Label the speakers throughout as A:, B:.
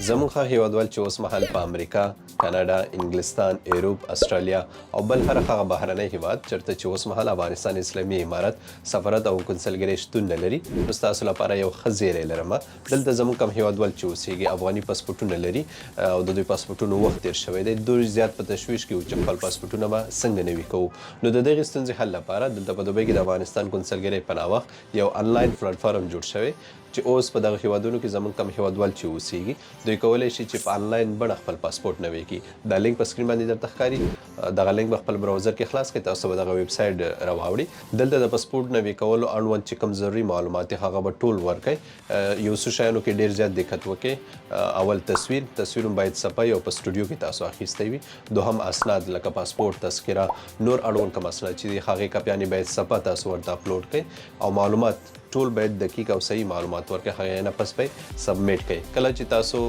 A: زموږ هېوادوال چې اوس مهال په امریکا، کاناډا، انګلستان، اروپا، اسټرالیا او بل هر هغه بهرنی هېواد چېرته چې اوس مهال افغانستان اسلامي امارت سفارت او کنسلګرۍ شتون نه لري، نو ستاسو لپاره یو ښه زیری لرم. دلته زموږ کوم هېوادوال چې اوسېږي افغاني پاسپورټونه لري او د دوی پاسپورټونو وخت تېر شوی دی. دوی زیات په تشویش کې وو چې خپل پاسپورټونه به څنګه نوي کوو. نو د دغې ستونزې حل لپاره دلته په دوبۍ کې د افغانستان کنسلګرۍ په ناوخت یو انلاین پلیټفارم جوړ شوی چې اوس په دغه هېوادونو کې زموږ کوم هېوادوال چې اوسېږي دوی کولی شي چې په انلاین بڼه خپل پاسپورټ نوی کړي. دا لینک په سکرین باندې درته ښکاري. دغه لینک به خپل براوزر کې خلاص کړئ، تاسو به دغه ویب سایټ راواوړئ. دلته د پاسپورټ نوی کولو اړوند چې کوم ضروري معلومات هغه به ټول ورکړئ. یو څو شیانو کې ډېر زیات دقت وکړئ. اول تصویر باید صفای او په سټوډیو کې تاسو اخیستی وي. دوهم اسناد لکه پاسپورټ، تذکره، نور اړوند کوم اسناد چې دي هغې کاپیانې باید صفا تاسو ورته اپلوډ کړئ او معلومات ټول باید دقیق او صحیح معلومات ورکړئ. هغې نه پس به سبمیټ کړئ. کله چې تاسو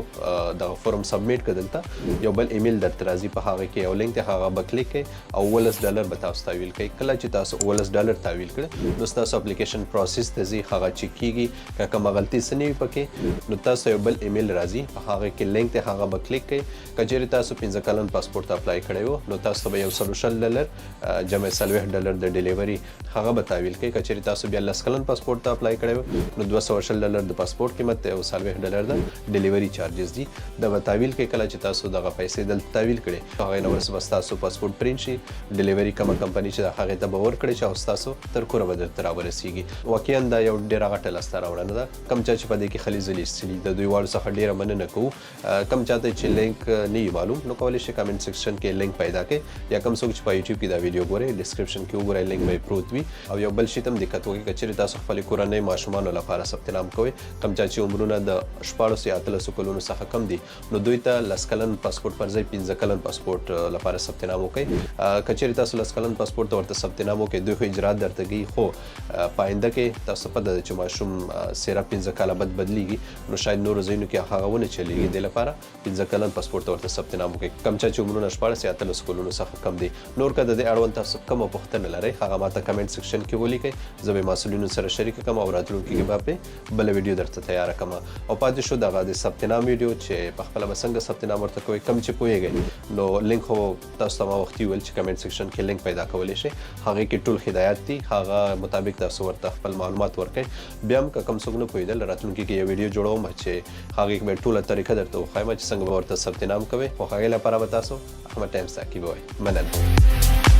A: دغه فورم سبمیټ کړئ دلته یو بل ایمیل درته راځي، په هغه کې یو لینک دی، هغه به کلیک کړئ او $19 به تاسو تحویل کړئ. کله چې تاسو $19 تحویل کړئ نو ستاسو اپلیکیشن پروسس ته ځي، هغه چیک کیږي که کومه غلطي څه نه وي پکې نو تاسو یو بل ایمیل راځي، په هغه کې لینک دی، هغه به کلیک کړئ. که چیرې تاسو 15 کلن پاسپورټ اپلای کړی وو نو تاسو ته به یو $40 جمع $40 د ډیلیوري هغه به تحویل کړئ. که چیرې تاسو بیا 10 کلن پاسپورټ ته اپلای کړی وو نو $220 د پاسپورټ قیمت دی او $40 د ډیلیوري چارجز دي، دا به تحویل کړئ. کله چې تاسو دغه پیسې دلته تحویل کړئ هغې نه وروسته به ستاسو پاسپورټ پرینټ شي، ډیلیوري کومه کمپني چې ده هغې ته به ورکړئ چې او ستاسو تر کوره به درته راورسیږي. واقعا دا یو ډېره غټه لاسته راوړنه ده. کوم چا چې په دې کې خلي ځلې ایستلي د دوی واړو څخه ډېره مننه کوو. کوم چاته چې لینک نه وي معلوم نو کولی شي کمنټ سیکشن کې لینک پیدا کړئ، یا کوم څوک چې په یوټیوب کې دا ویډیو ګورئ ډسکرپشن کې وګورئ، لینک به پروت وي. او یو بل شي ته هم دقت وکړئ، که چیرې تاسو خپلې کورنۍ ماشومانو لپاره ثبت نام کوئ، کوم چا چې عمرونه د 14 یا 13 کلونو څخه کم دي نو دوی ته 10 کلن پاسپورټ پر ځای 15 کلن پاسپورټ لپاره ثبت نام وکړئ. که چیرې تاسو 10 کلن پاسپورټ ته ورته ثبت نام وکړئ دوی خو اجرات درته کوي، خو په آینده کې تاسو پته ده چې ماشوم څېره 15 کاله بعد بدلیږي نو شاید نورو ځایونو کې هغه ونه چلیږي. دې لپاره 15 کلن پاسپورټ ته ورته ثبت نام وکړئ. کوم چا چې عمرونه 14 یا 13 کلونو څخه کم دي. نور که د دې اړوند تاسو کومه پوښتنه لرئ هغه ماته کمنټ سیکشن کې ولیکئ، زه به مسؤلینو سره شریک کړم او راتلونکي کې به پرې بله ویډیو درته تیاره کړم. او پاتې شو دغه د ثبت نام ویډیو چې په خپله به څنګه ثبت نام ورته کوئ، کوم چې پوهېږئ نو لینک خو تاسو ته ما وختي وویل چې کمنټ سیکشن کې لینک پیدا کولی شئ، هغې کې ټول هدایات دي، هغه مطابق تاسو ورته خپل معلومات ورکړئ. بیا هم که کوم څوک نه پوهېدل راتلونکي کې یو ویډیو جوړوم چې هغې کې به ټوله طریقه درته وښایم چې څنګه به ورته ثبت نام کوئ، خو هغې لپاره به تاسو خپل ټایم تعقیبوئ. مننه.